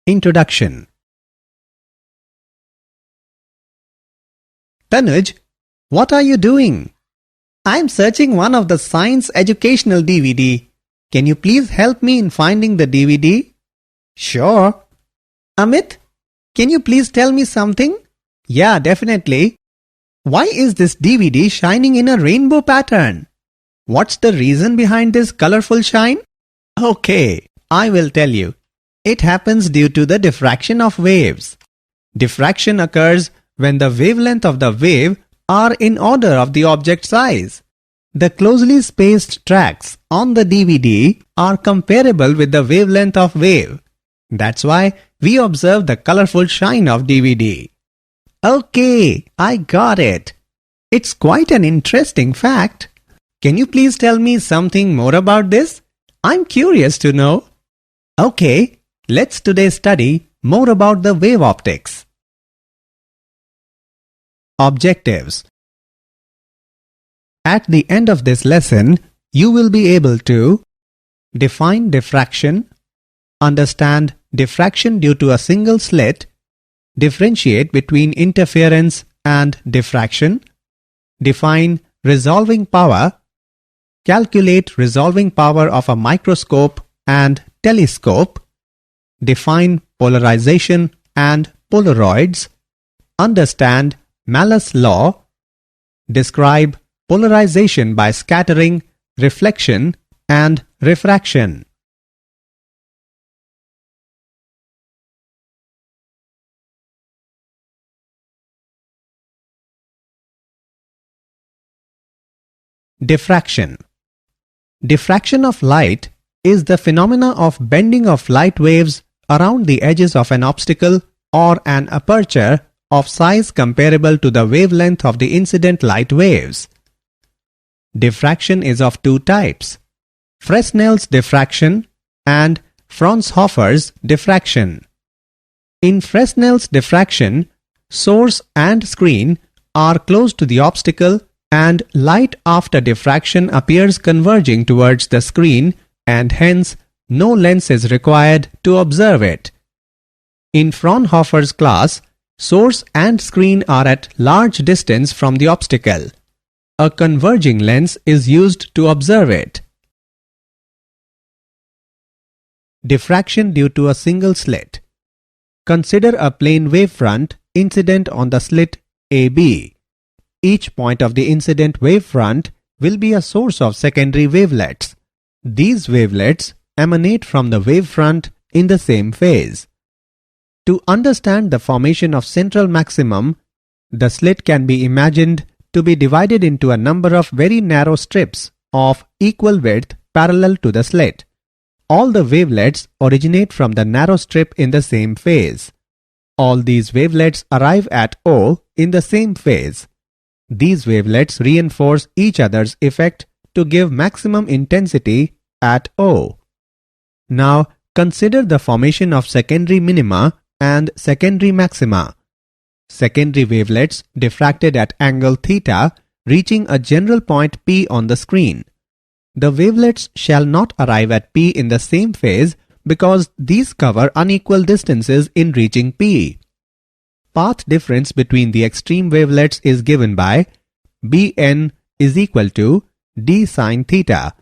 Introduction. Tanuj, what are you doing? I'm searching one of the science educational DVD. Can you please help me in finding the DVD? Sure. Amit, can you please tell me something? Yeah, definitely. Why is this DVD shining in a rainbow pattern? What's the reason behind this colorful shine? Okay, I will tell you. It happens due to the diffraction of waves. Diffraction occurs when the wavelength of the wave are in order of the object size. The closely spaced tracks on the DVD are comparable with the wavelength of wave. That's why we observe the colorful shine of DVD. Okay, I got it. It's quite an interesting fact. Can you please tell me something more about this? I'm curious to know. Okay, let's today study more about the wave optics. Objectives. At the end of this lesson, you will be able to define diffraction, understand diffraction due to a single slit, differentiate between interference and diffraction, define resolving power, calculate resolving power of a microscope and telescope, define polarization and Polaroids, understand Malus law, describe polarization by scattering, reflection and refraction. Diffraction. Diffraction of light is the phenomena of bending of light waves around the edges of an obstacle or an aperture of size comparable to the wavelength of the incident light waves. Diffraction is of two types: Fresnel's diffraction and Fraunhofer's diffraction. In Fresnel's diffraction, source and screen are close to the obstacle and light after diffraction appears converging towards the screen and hence no lens is required to observe it. In Fraunhofer's class, source and screen are at large distance from the obstacle. A converging lens is used to observe it. Diffraction due to a single slit. Consider a plane wavefront incident on the slit AB. Each point of the incident wavefront will be a source of secondary wavelets. These wavelets emanate from the wavefront in the same phase. To understand the formation of central maximum, the slit can be imagined to be divided into a number of very narrow strips of equal width parallel to the slit. All the wavelets originate from the narrow strip in the same phase. All these wavelets arrive at O in the same phase. These wavelets reinforce each other's effect to give maximum intensity at O. Now consider the formation of secondary minima and secondary maxima. Secondary wavelets diffracted at angle theta reaching a general point P on the screen. The wavelets shall not arrive at P in the same phase because these cover unequal distances in reaching P. Path difference between the extreme wavelets is given by Bn is equal to d sine theta.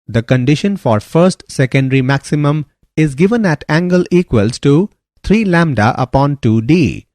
The condition for first secondary maximum is given at angle equals to 3 lambda upon 2d.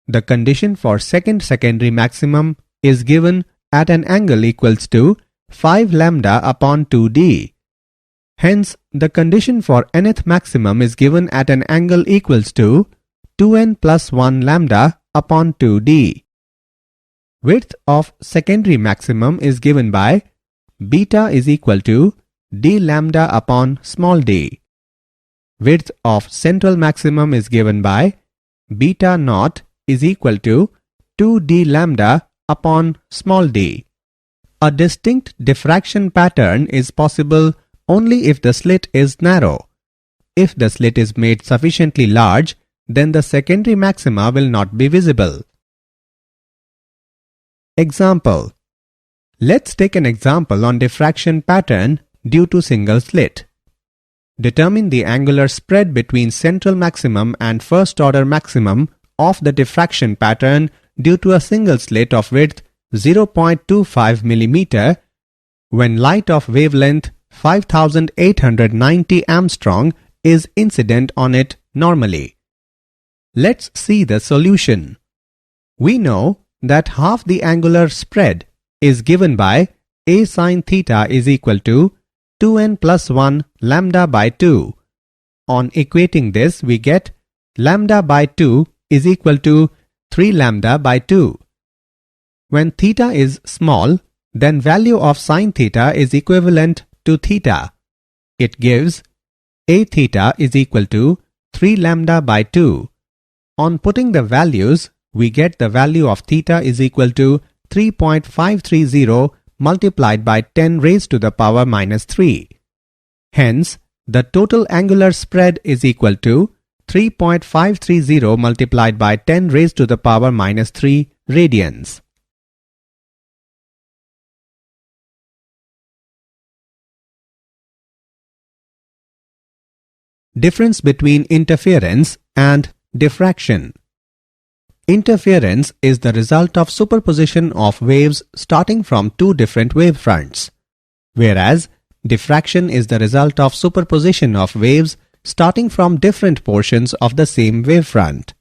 The condition for second secondary maximum is given at an angle equals to 5 lambda upon 2d. Hence, the condition for nth maximum is given at an angle equals to 2n plus 1 lambda upon 2d. Width of secondary maximum is given by beta is equal to d lambda upon small d. Width of central maximum is given by beta naught is equal to 2d lambda upon small d. A distinct diffraction pattern is possible only if the slit is narrow. If the slit is made sufficiently large, then the secondary maxima will not be visible. Example. Let's take an example on diffraction pattern due to single slit. Determine the angular spread between central maximum and first order maximum of the diffraction pattern due to a single slit of width 0.25 mm when light of wavelength 5890 Armstrong is incident on it normally. Let's see the solution. We know that half the angular spread is given by A sin theta is equal to 2n plus 1 lambda by 2. On equating this, we get lambda by 2 is equal to 3 lambda by 2. When theta is small, then value of sin theta is equivalent to theta. It gives A theta is equal to 3 lambda by 2. On putting the values, we get the value of theta is equal to 3.530 multiplied by 10 raised to the power minus 3. Hence, the total angular spread is equal to 3.530 multiplied by 10 raised to the power minus 3 radians. Difference between interference and diffraction. Interference is the result of superposition of waves starting from two different wavefronts, whereas diffraction is the result of superposition of waves starting from different portions of the same wavefront.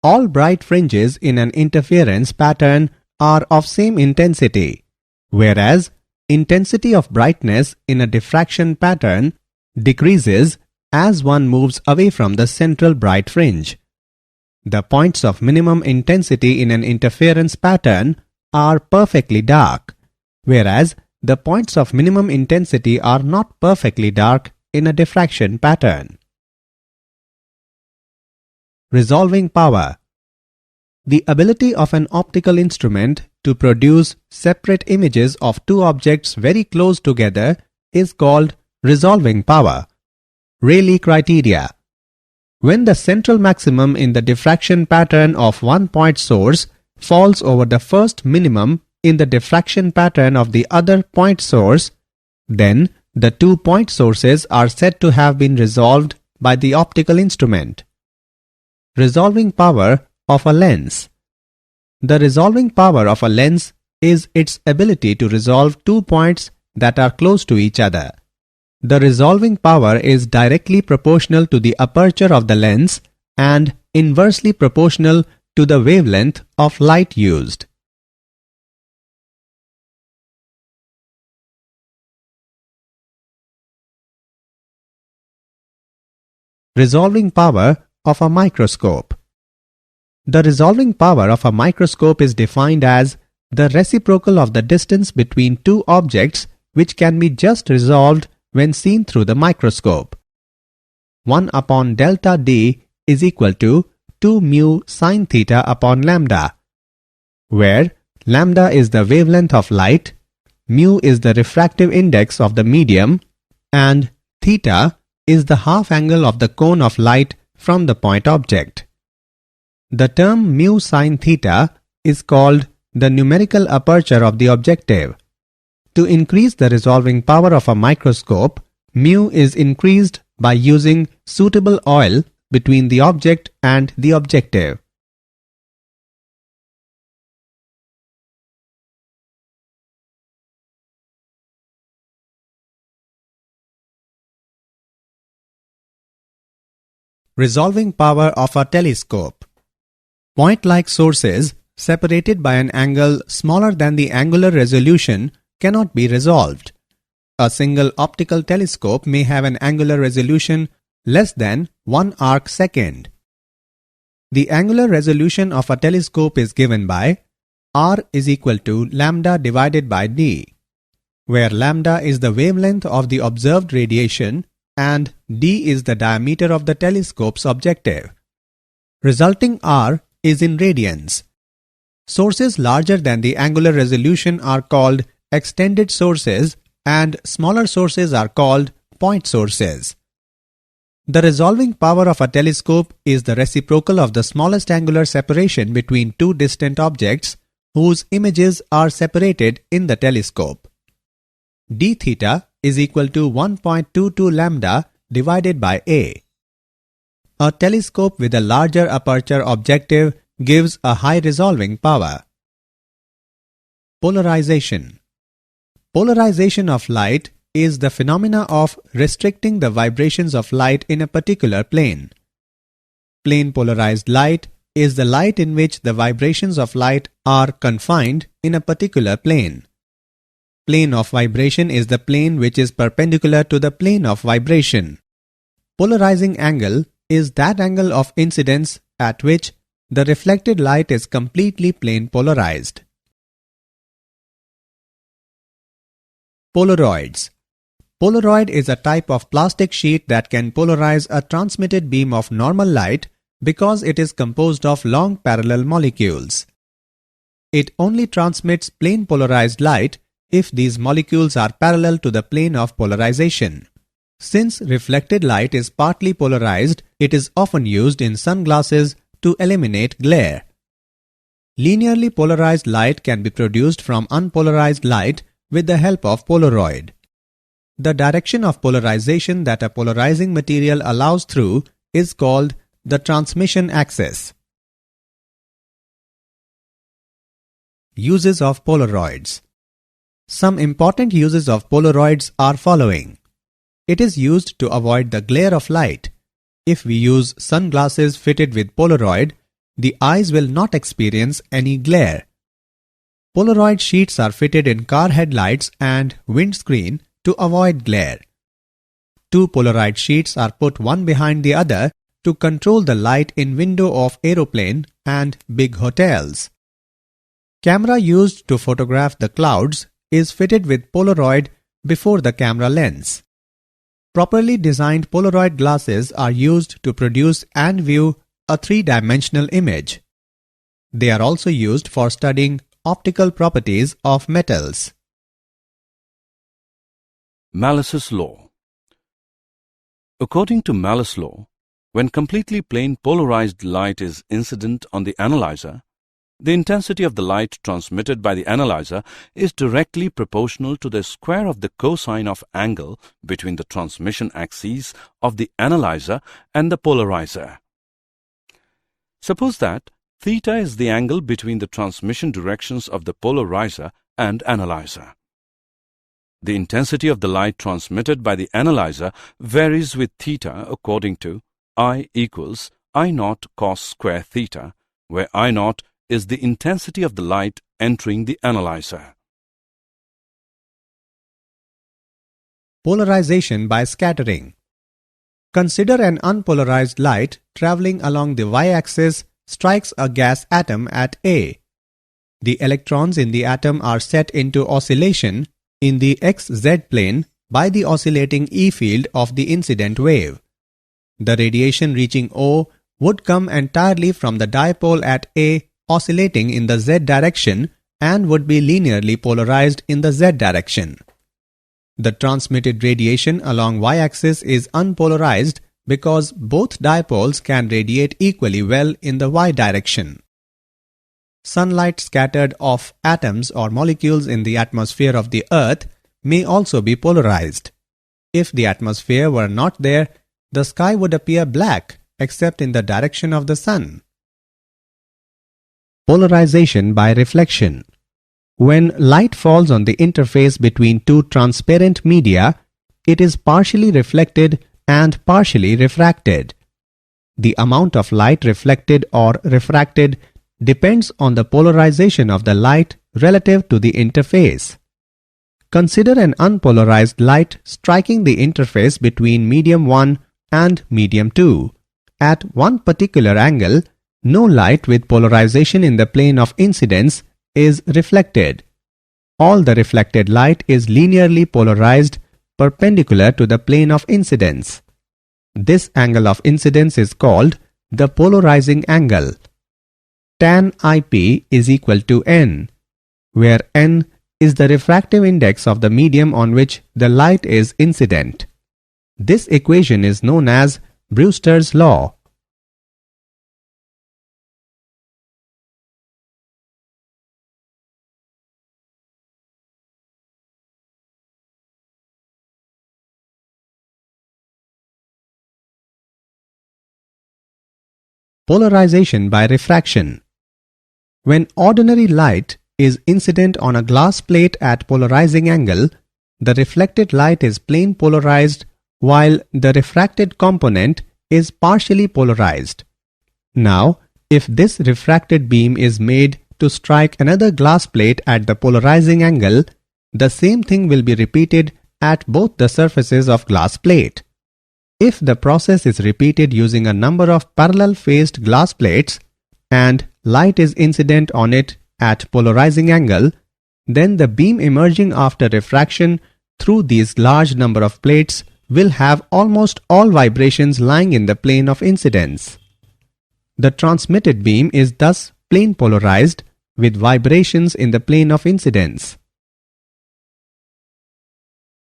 All bright fringes in an interference pattern are of same intensity, whereas intensity of brightness in a diffraction pattern decreases as one moves away from the central bright fringe. The points of minimum intensity in an interference pattern are perfectly dark, whereas the points of minimum intensity are not perfectly dark in a diffraction pattern. Resolving power. The ability of an optical instrument to produce separate images of two objects very close together is called resolving power. Rayleigh criteria. When the central maximum in the diffraction pattern of one point source falls over the first minimum in the diffraction pattern of the other point source, then the 2 point sources are said to have been resolved by the optical instrument. Resolving power of a lens. The resolving power of a lens is its ability to resolve 2 points that are close to each other. The resolving power is directly proportional to the aperture of the lens and inversely proportional to the wavelength of light used. Resolving power of a microscope. The resolving power of a microscope is defined as the reciprocal of the distance between two objects which can be just resolved when seen through the microscope. 1 upon delta D is equal to 2 mu sin theta upon lambda, where lambda is the wavelength of light, mu is the refractive index of the medium, and theta is the half angle of the cone of light from the point object. The term mu sin theta is called the numerical aperture of the objective. To increase the resolving power of a microscope, mu is increased by using suitable oil between the object and the objective. Resolving power of a telescope. Point-like sources separated by an angle smaller than the angular resolution cannot be resolved. A single optical telescope may have an angular resolution less than 1 arc second. The angular resolution of a telescope is given by R is equal to lambda divided by D, where lambda is the wavelength of the observed radiation and D is the diameter of the telescope's objective. Resulting R is in radians. Sources larger than the angular resolution are called extended sources and smaller sources are called point sources. The resolving power of a telescope is the reciprocal of the smallest angular separation between two distant objects whose images are separated in the telescope. D theta is equal to 1.22 lambda divided by A. A telescope with a larger aperture objective gives a high resolving power. Polarization. Polarization of light is the phenomena of restricting the vibrations of light in a particular plane. Plane polarized light is the light in which the vibrations of light are confined in a particular plane. Plane of vibration is the plane which is perpendicular to the plane of vibration. Polarizing angle is that angle of incidence at which the reflected light is completely plane polarized. Polaroids. Polaroid is a type of plastic sheet that can polarize a transmitted beam of normal light because it is composed of long parallel molecules. It only transmits plane polarized light if these molecules are parallel to the plane of polarization. Since reflected light is partly polarized, it is often used in sunglasses to eliminate glare. Linearly polarized light can be produced from unpolarized light with the help of Polaroid. The direction of polarization that a polarizing material allows through is called the transmission axis. Uses of Polaroids. Some important uses of Polaroids are following. It is used to avoid the glare of light. If we use sunglasses fitted with Polaroid, the eyes will not experience any glare. Polaroid sheets are fitted in car headlights and windscreen to avoid glare. Two Polaroid sheets are put one behind the other to control the light in window of aeroplane and big hotels. Camera used to photograph the clouds is fitted with Polaroid before the camera lens. Properly designed Polaroid glasses are used to produce and view a three-dimensional image. They are also used for studying optical properties of metals. Malice's law. According to Malice's law, when completely plane polarized light is incident on the analyzer, the intensity of the light transmitted by the analyzer is directly proportional to the square of the cosine of angle between the transmission axes of the analyzer and the polarizer. Suppose that theta is the angle between the transmission directions of the polarizer and analyzer. The intensity of the light transmitted by the analyzer varies with theta according to I equals I naught cos square theta, where I naught is the intensity of the light entering the analyzer. Polarization by scattering. Consider an unpolarized light traveling along the y-axis strikes a gas atom at A. The electrons in the atom are set into oscillation in the xz plane by the oscillating E field of the incident wave. The radiation reaching O would come entirely from the dipole at A oscillating in the z direction and would be linearly polarized in the z direction. The transmitted radiation along y-axis is unpolarized because both dipoles can radiate equally well in the y direction. Sunlight scattered off atoms or molecules in the atmosphere of the Earth may also be polarized. If the atmosphere were not there, the sky would appear black except in the direction of the sun. Polarization by reflection. When light falls on the interface between two transparent media, it is partially reflected and partially refracted. The amount of light reflected or refracted depends on the polarization of the light relative to the interface. Consider an unpolarized light striking the interface between medium 1 and medium 2. At one particular angle, no light with polarization in the plane of incidence is reflected. All the reflected light is linearly polarized perpendicular to the plane of incidence. This angle of incidence is called the polarizing angle. Tan IP is equal to n, where n is the refractive index of the medium on which the light is incident. This equation is known as Brewster's law. Polarization by refraction. When ordinary light is incident on a glass plate at polarizing angle, the reflected light is plane polarized while the refracted component is partially polarized. Now, if this refracted beam is made to strike another glass plate at the polarizing angle, the same thing will be repeated at both the surfaces of glass plate. If the process is repeated using a number of parallel faced glass plates and light is incident on it at polarizing angle, then the beam emerging after refraction through these large number of plates will have almost all vibrations lying in the plane of incidence. The transmitted beam is thus plane polarized with vibrations in the plane of incidence.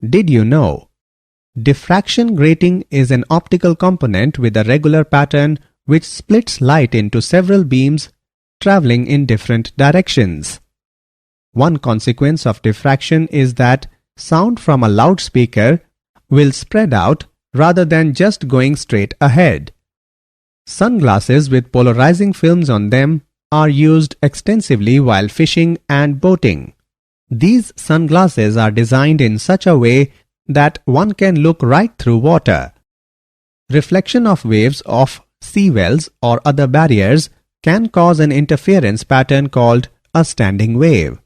Did you know? Diffraction grating is an optical component with a regular pattern which splits light into several beams traveling in different directions. One consequence of diffraction is that sound from a loudspeaker will spread out rather than just going straight ahead. Sunglasses with polarizing films on them are used extensively while fishing and boating. These sunglasses are designed in such a way that one can look right through water. Reflection of waves off seawells or other barriers can cause an interference pattern called a standing wave.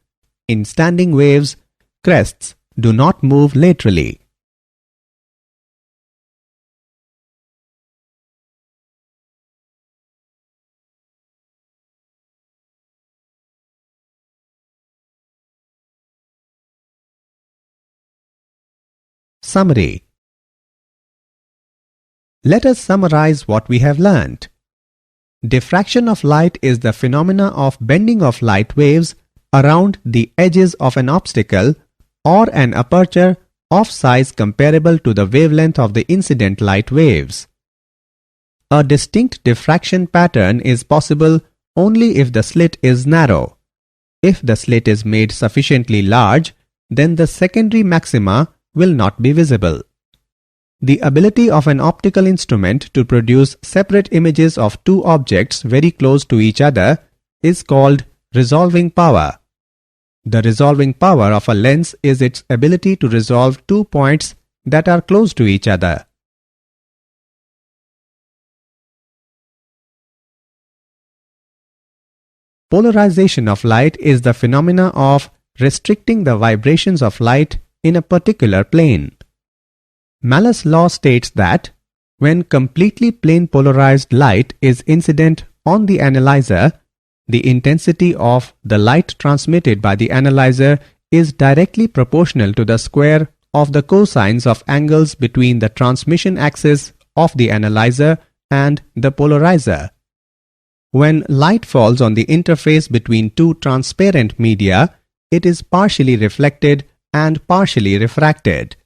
In standing waves, crests do not move laterally. Summary. Let us summarize what we have learnt. Diffraction of light is the phenomena of bending of light waves around the edges of an obstacle or an aperture of size comparable to the wavelength of the incident light waves. A distinct diffraction pattern is possible only if the slit is narrow. If the slit is made sufficiently large, then the secondary maxima will not be visible. The ability of an optical instrument to produce separate images of two objects very close to each other is called resolving power. The resolving power of a lens is its ability to resolve 2 points that are close to each other. Polarization of light is the phenomena of restricting the vibrations of light in a particular plane. Malus' law states that when completely plane polarized light is incident on the analyzer, the intensity of the light transmitted by the analyzer is directly proportional to the square of the cosines of angles between the transmission axis of the analyzer and the polarizer. When light falls on the interface between two transparent media, it is partially reflected and partially refracted.